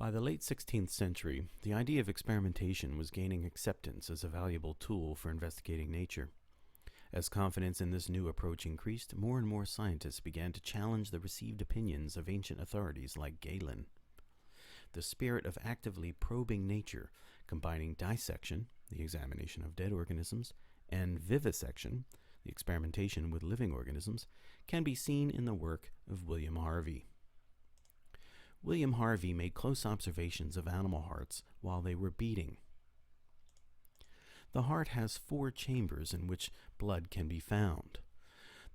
By the late 16th century, the idea of experimentation was gaining acceptance as a valuable tool for investigating nature. As confidence in this new approach increased, more and more scientists began to challenge the received opinions of ancient authorities like Galen. The spirit of actively probing nature, combining dissection, the examination of dead organisms, and vivisection, the experimentation with living organisms, can be seen in the work of William Harvey. William Harvey made close observations of animal hearts while they were beating. The heart has 4 chambers in which blood can be found.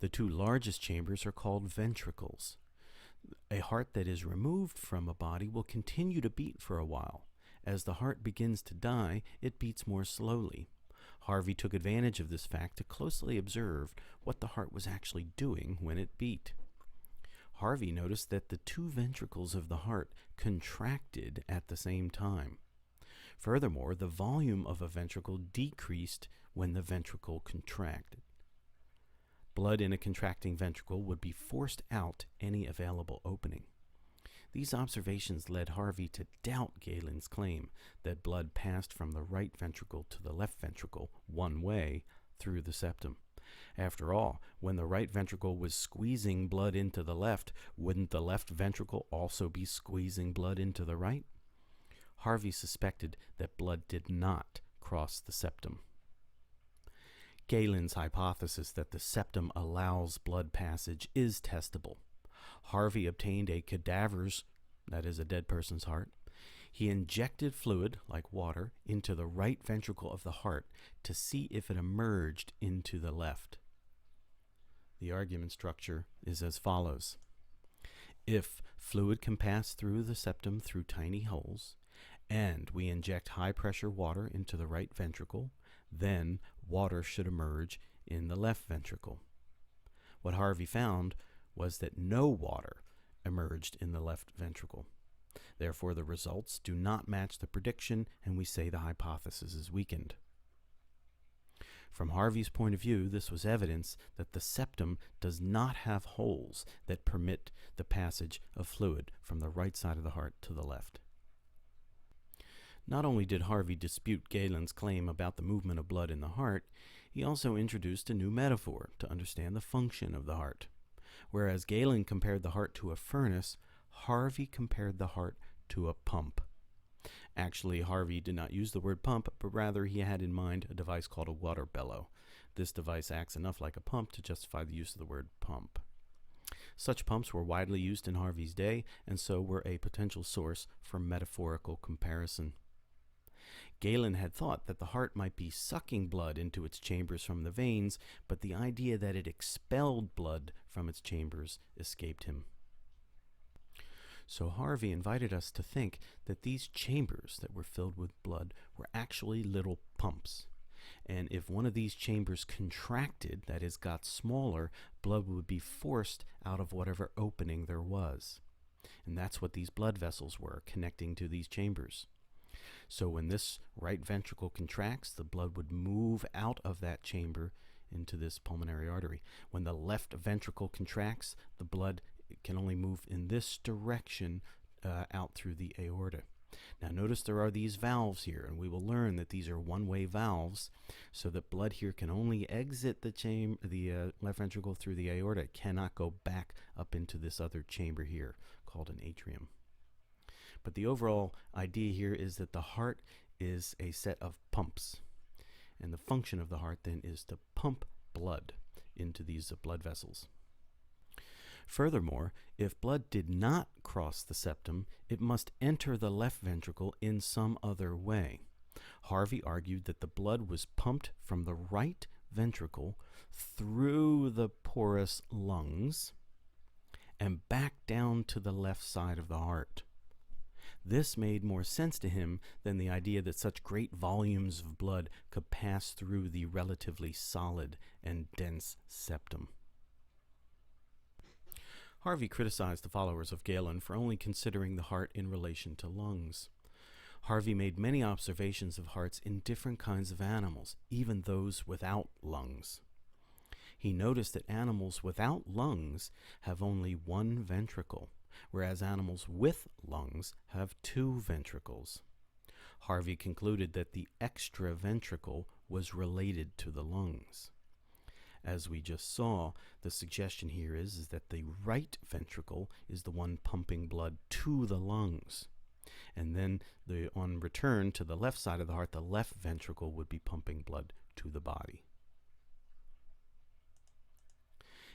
The 2 largest chambers are called ventricles. A heart that is removed from a body will continue to beat for a while. As the heart begins to die, it beats more slowly. Harvey took advantage of this fact to closely observe what the heart was actually doing when it beat. Harvey noticed that the 2 ventricles of the heart contracted at the same time. Furthermore, the volume of a ventricle decreased when the ventricle contracted. Blood in a contracting ventricle would be forced out any available opening. These observations led Harvey to doubt Galen's claim that blood passed from the right ventricle to the left ventricle one way through the septum. After all, when the right ventricle was squeezing blood into the left, wouldn't the left ventricle also be squeezing blood into the right? Harvey suspected that blood did not cross the septum. Galen's hypothesis that the septum allows blood passage is testable. Harvey obtained a cadaver's, that is a dead person's heart. He injected fluid, like water, into the right ventricle of the heart to see if it emerged into the left. The argument structure is as follows. If fluid can pass through the septum through tiny holes, and we inject high-pressure water into the right ventricle, then water should emerge in the left ventricle. What Harvey found was that no water emerged in the left ventricle. Therefore, the results do not match the prediction, and we say the hypothesis is weakened. From Harvey's point of view, this was evidence that the septum does not have holes that permit the passage of fluid from the right side of the heart to the left. Not only did Harvey dispute Galen's claim about the movement of blood in the heart, he also introduced a new metaphor to understand the function of the heart. Whereas Galen compared the heart to a furnace, Harvey compared the heart to a pump. Actually, Harvey did not use the word pump, but rather he had in mind a device called a water bellow. This device acts enough like a pump to justify the use of the word pump. Such pumps were widely used in Harvey's day, and so were a potential source for metaphorical comparison. Galen had thought that the heart might be sucking blood into its chambers from the veins, but the idea that it expelled blood from its chambers escaped him. So Harvey invited us to think that these chambers that were filled with blood were actually little pumps. And if one of these chambers contracted, that is, got smaller, blood would be forced out of whatever opening there was. And that's what these blood vessels were, connecting to these chambers. So when this right ventricle contracts, the blood would move out of that chamber into this pulmonary artery. When the left ventricle contracts, the blood can only move in this direction out through the aorta. Now notice there are these valves here, and we will learn that these are one-way valves, so that blood here can only exit the left ventricle through the aorta. It cannot go back up into this other chamber here called an atrium. But the overall idea here is that the heart is a set of pumps, and the function of the heart then is to pump blood into these blood vessels. Furthermore, if blood did not cross the septum, it must enter the left ventricle in some other way. Harvey argued that the blood was pumped from the right ventricle through the porous lungs and back down to the left side of the heart. This made more sense to him than the idea that such great volumes of blood could pass through the relatively solid and dense septum. Harvey criticized the followers of Galen for only considering the heart in relation to lungs. Harvey made many observations of hearts in different kinds of animals, even those without lungs. He noticed that animals without lungs have only one ventricle, whereas animals with lungs have 2 ventricles. Harvey concluded that the extra ventricle was related to the lungs. As we just saw, the suggestion here is that the right ventricle is the one pumping blood to the lungs. And then on return to the left side of the heart, the left ventricle would be pumping blood to the body.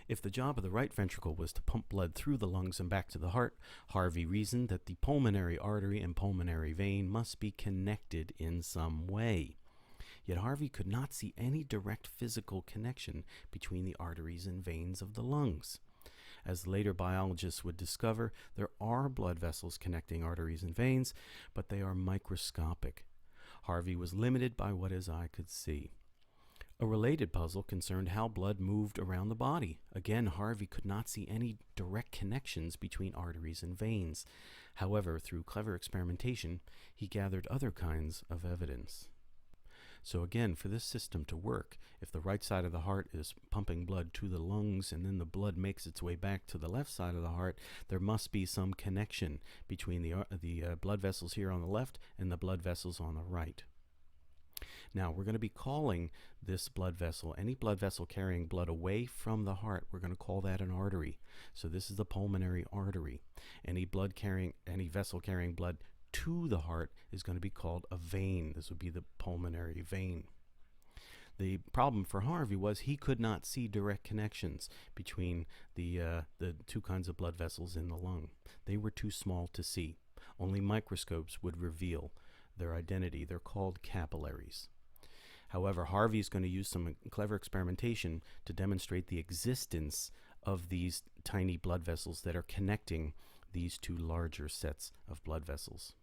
If the job of the right ventricle was to pump blood through the lungs and back to the heart, Harvey reasoned that the pulmonary artery and pulmonary vein must be connected in some way. Yet Harvey could not see any direct physical connection between the arteries and veins of the lungs. As later biologists would discover, there are blood vessels connecting arteries and veins, but they are microscopic. Harvey was limited by what his eye could see. A related puzzle concerned how blood moved around the body. Again, Harvey could not see any direct connections between arteries and veins. However, through clever experimentation, he gathered other kinds of evidence. So again, for this system to work, if the right side of the heart is pumping blood to the lungs and then the blood makes its way back to the left side of the heart, there must be some connection between the blood vessels here on the left and the blood vessels on the right. Now, we're going to be calling this blood vessel, any blood vessel carrying blood away from the heart, we're going to call that an artery. So this is the pulmonary artery. Any vessel carrying blood to the heart is going to be called a vein. This would be the pulmonary vein. The problem for Harvey was he could not see direct connections between the 2 kinds of blood vessels in the lung. They were too small to see. Only microscopes would reveal their identity. They're called capillaries. However, Harvey is going to use some clever experimentation to demonstrate the existence of these tiny blood vessels that are connecting these 2 larger sets of blood vessels.